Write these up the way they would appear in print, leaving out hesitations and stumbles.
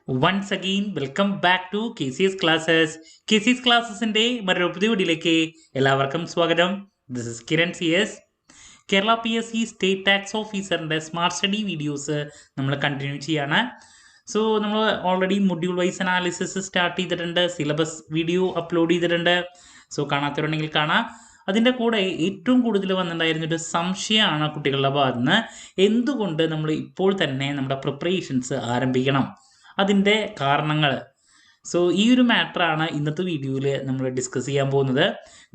Once again, welcome back to KCS Classes. KCS ക്ലാസ്സസിൻ്റെ മറ്റൊരു പുതിയ വീഡിയോയിലേക്ക് എല്ലാവർക്കും സ്വാഗതം. This is Kiran CS. Kerala PSC state tax ഓഫീസറിൻ്റെ സ്മാർട്ട് സ്റ്റഡി വീഡിയോസ് നമ്മൾ കണ്ടിന്യൂ ചെയ്യാണ്. സോ നമ്മൾ already module wise analysis start ചെയ്തിട്ടുണ്ട്, സിലബസ് വീഡിയോ അപ്ലോഡ് ചെയ്തിട്ടുണ്ട്. സോ കാണാത്തവരുണ്ടെങ്കിൽ കാണാം. അതിൻ്റെ കൂടെ ഏറ്റവും കൂടുതൽ വന്നിട്ടുണ്ടായിരുന്നൊരു സംശയമാണ് കുട്ടികളുടെ ഭാഗത്ത് നിന്ന്, എന്തുകൊണ്ട് നമ്മൾ ഇപ്പോൾ തന്നെ നമ്മുടെ പ്രിപ്പറേഷൻസ് ആരംഭിക്കണം, അതിൻ്റെ കാരണങ്ങൾ. സോ ഈ ഒരു മാറ്ററാണ് ഇന്നത്തെ വീഡിയോയിൽ നമ്മൾ ഡിസ്കസ് ചെയ്യാൻ പോകുന്നത്.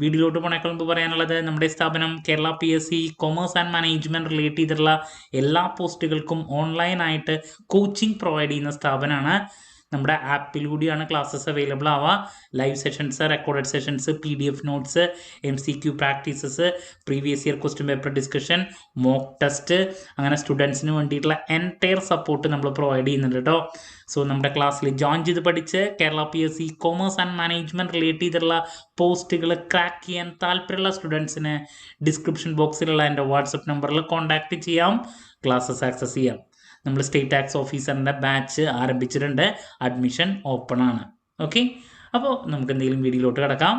വീഡിയോയിലോട്ട് പോണേക്കാൾ മുമ്പ് പറയാനുള്ളത്, നമ്മുടെ സ്ഥാപനം Kerala PSC commerce and management relate ചെയ്തിട്ടുള്ള എല്ലാ പോസ്റ്റുകൾക്കും ഓൺലൈനായിട്ട് കോച്ചിങ് പ്രൊവൈഡ് ചെയ്യുന്ന സ്ഥാപനമാണ്. നമ്മുടെ ആപ്പിലൂടെയാണ് ക്ലാസ്സസ് അവൈലബിൾ ആവുക. Live sessions, recorded sessions, PDF notes, MCQ practices, previous year question paper discussion, mock test, അങ്ങനെ സ്റ്റുഡൻസിന് വേണ്ടിയിട്ടുള്ള എൻറ്റയർ സപ്പോർട്ട് നമ്മൾ പ്രൊവൈഡ് ചെയ്യുന്നുണ്ട് കേട്ടോ. സോ നമ്മുടെ ക്ലാസ്സിൽ ജോയിൻ ചെയ്ത് പഠിച്ച് Kerala PSC commerce and management relate ചെയ്തിട്ടുള്ള പോസ്റ്റുകൾ ക്രാക്ക് ചെയ്യാൻ താല്പര്യമുള്ള സ്റ്റുഡൻസിന് ഡിസ്ക്രിപ്ഷൻ ബോക്സിലുള്ള എൻ്റെ വാട്സപ്പ് നമ്പറിൽ കോൺടാക്റ്റ് ചെയ്യാം, ക്ലാസ്സസ് ആക്സസ് ചെയ്യാം. നമ്മൾ സ്റ്റേറ്റ് ടാക്സ് ഓഫീസറിൻ്റെ ബാച്ച് ആരംഭിച്ചിട്ടുണ്ട്, അഡ്മിഷൻ ഓപ്പൺ ആണ്. ഓക്കെ, അപ്പോൾ നമുക്ക് എന്തെങ്കിലും വീഡിയോയിലോട്ട് കിടക്കാം.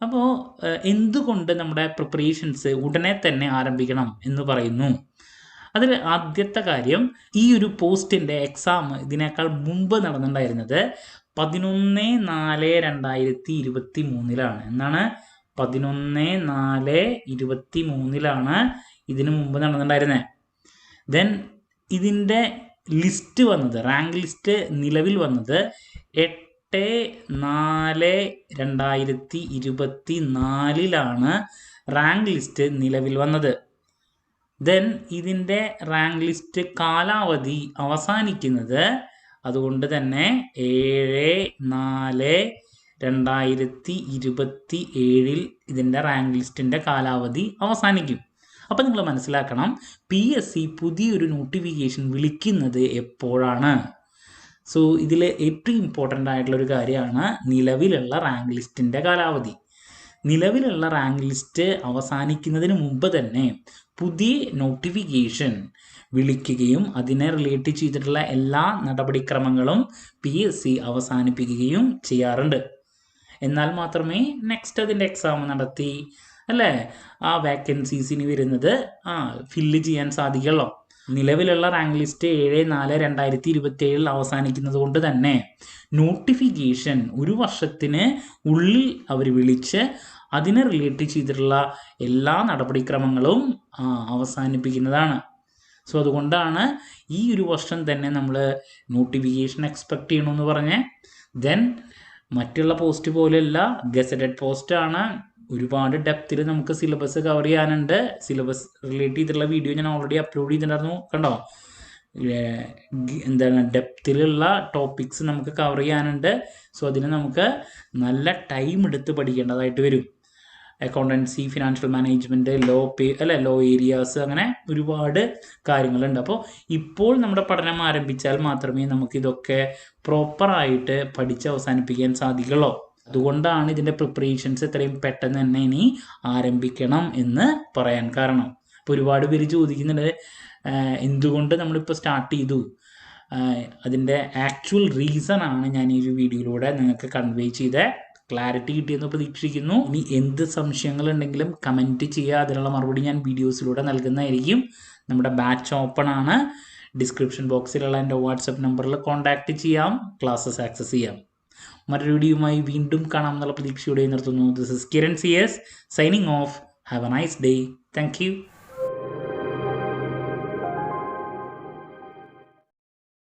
അപ്പോൾ എന്തുകൊണ്ട് നമ്മുടെ പ്രിപ്പറേഷൻസ് ഉടനെ തന്നെ ആരംഭിക്കണം എന്ന് പറയുന്നു? അതിൽ ആദ്യത്തെ കാര്യം, ഈ ഒരു പോസ്റ്റിൻ്റെ എക്സാം ഇതിനേക്കാൾ മുമ്പ് നടന്നിട്ടുണ്ടായിരുന്നത് 11/4/2023 എന്നാണ്. 11/4/2023 ഇതിനു മുമ്പ് നടന്നിട്ടുണ്ടായിരുന്നത്. ദെൻ ഇതിൻ്റെ ലിസ്റ്റ് വന്നത്, റാങ്ക് ലിസ്റ്റ് നിലവിൽ വന്നത് 8/4/2024 റാങ്ക് ലിസ്റ്റ് നിലവിൽ വന്നത്. ദെൻ ഇതിൻ്റെ റാങ്ക് ലിസ്റ്റ് കാലാവധി അവസാനിക്കുന്നത്, അതുകൊണ്ട് തന്നെ 7/4/2027 ഇതിൻ്റെ റാങ്ക് ലിസ്റ്റിൻ്റെ കാലാവധി അവസാനിക്കും. അപ്പോൾ നിങ്ങൾ മനസ്സിലാക്കണം, PSC പുതിയൊരു നോട്ടിഫിക്കേഷൻ വിളിക്കുന്നത് എപ്പോഴാണ്. സോ ഇതിൽ ഏറ്റവും ഇമ്പോർട്ടൻ്റ് ആയിട്ടുള്ളൊരു കാര്യമാണ് നിലവിലുള്ള റാങ്ക് ലിസ്റ്റിൻ്റെ കാലാവധി. നിലവിലുള്ള റാങ്ക് ലിസ്റ്റ് അവസാനിക്കുന്നതിന് മുമ്പ് തന്നെ പുതിയ നോട്ടിഫിക്കേഷൻ വിളിക്കുകയും അതിനെ റിലേറ്റ് ചെയ്തിട്ടുള്ള എല്ലാ നടപടിക്രമങ്ങളും PSC അവസാനിപ്പിക്കുകയും ചെയ്യാറുണ്ട്. എന്നാൽ മാത്രമേ നെക്സ്റ്റ് അതിൻ്റെ എക്സാം നടത്തി അല്ലേ ആ വാക്കൻസീസിന് വരുന്നത് ഫില്ല് ചെയ്യാൻ സാധിക്കുള്ളൂ. നിലവിലുള്ള റാങ്ക് ലിസ്റ്റ് 7/4/2027 അവസാനിക്കുന്നത് കൊണ്ട് തന്നെ നോട്ടിഫിക്കേഷൻ ഒരു വർഷത്തിന് ഉള്ളിൽ അവർ വിളിച്ച് അതിനെ റിലേറ്റ് ചെയ്തിട്ടുള്ള എല്ലാ നടപടിക്രമങ്ങളും അവസാനിപ്പിക്കുന്നതാണ്. സോ അതുകൊണ്ടാണ് ഈ ഒരു വർഷം തന്നെ നമ്മൾ നോട്ടിഫിക്കേഷൻ എക്സ്പെക്റ്റ് ചെയ്യണമെന്ന് പറഞ്ഞ്. ദെൻ മറ്റുള്ള പോസ്റ്റ് പോലെയല്ല, ഗസറ്റഡ് പോസ്റ്റാണ്. ഒരുപാട് ഡെപ്തിൽ നമുക്ക് സിലബസ് കവർ ചെയ്യാനുണ്ട്. സിലബസ് റിലേറ്റ് ചെയ്തിട്ടുള്ള വീഡിയോ ഞാൻ ഓൾറെഡി അപ്ലോഡ് ചെയ്തിട്ടുണ്ടായിരുന്നു, കണ്ടോ. എന്താണ് ഡെപ്തിലുള്ള ടോപ്പിക്സ് നമുക്ക് കവർ ചെയ്യാനുണ്ട്. സോ അതിന് നമുക്ക് നല്ല ടൈം എടുത്ത് പഠിക്കേണ്ടതായിട്ട് വരും. Accountancy, financial management, law areas, അങ്ങനെ ഒരുപാട് കാര്യങ്ങളുണ്ട്. അപ്പോൾ ഇപ്പോൾ നമ്മുടെ പഠനം ആരംഭിച്ചാൽ മാത്രമേ നമുക്കിതൊക്കെ പ്രോപ്പറായിട്ട് പഠിച്ച് അവസാനിപ്പിക്കാൻ സാധിക്കുള്ളൂ. അതുകൊണ്ടാണ് ഇതിൻ്റെ പ്രിപ്പറേഷൻസ് എത്രയും പെട്ടെന്ന് തന്നെ ഇനി ആരംഭിക്കണം എന്ന് പറയാൻ കാരണം. ഇപ്പോൾ ഒരുപാട് പേര് ചോദിക്കുന്നുണ്ട്, എന്തുകൊണ്ട് നമ്മളിപ്പോൾ സ്റ്റാർട്ട് ചെയ്തു. അതിൻ്റെ ആക്ച്വൽ റീസൺ ആണ് ഞാൻ ഈ ഒരു വീഡിയോയിലൂടെ നിങ്ങൾക്ക് കൺവേ ചെയ്ത് ക്ലാരിറ്റി കിട്ടിയെന്ന് പ്രതീക്ഷിക്കുന്നു. ഇനി എന്ത് സംശയങ്ങളുണ്ടെങ്കിലും കമൻറ്റ് ചെയ്യുക, അതിനുള്ള മറുപടി ഞാൻ വീഡിയോസിലൂടെ നൽകുന്നതായിരിക്കും. നമ്മുടെ ബാച്ച് ഓപ്പൺ ആണ്. ഡിസ്ക്രിപ്ഷൻ ബോക്സിലുള്ള എൻ്റെ വാട്സപ്പ് നമ്പറിൽ കോൺടാക്റ്റ് ചെയ്യാം, ക്ലാസ്സസ് ആക്സസ് ചെയ്യാം. മറ്റൊരു വീഡിയോയുമായി വീണ്ടും കാണാമെന്നുള്ള പ്രതീക്ഷയോടെ നിർത്തുന്നു. This is Kiran CS signing off. Have a nice day. Thank U.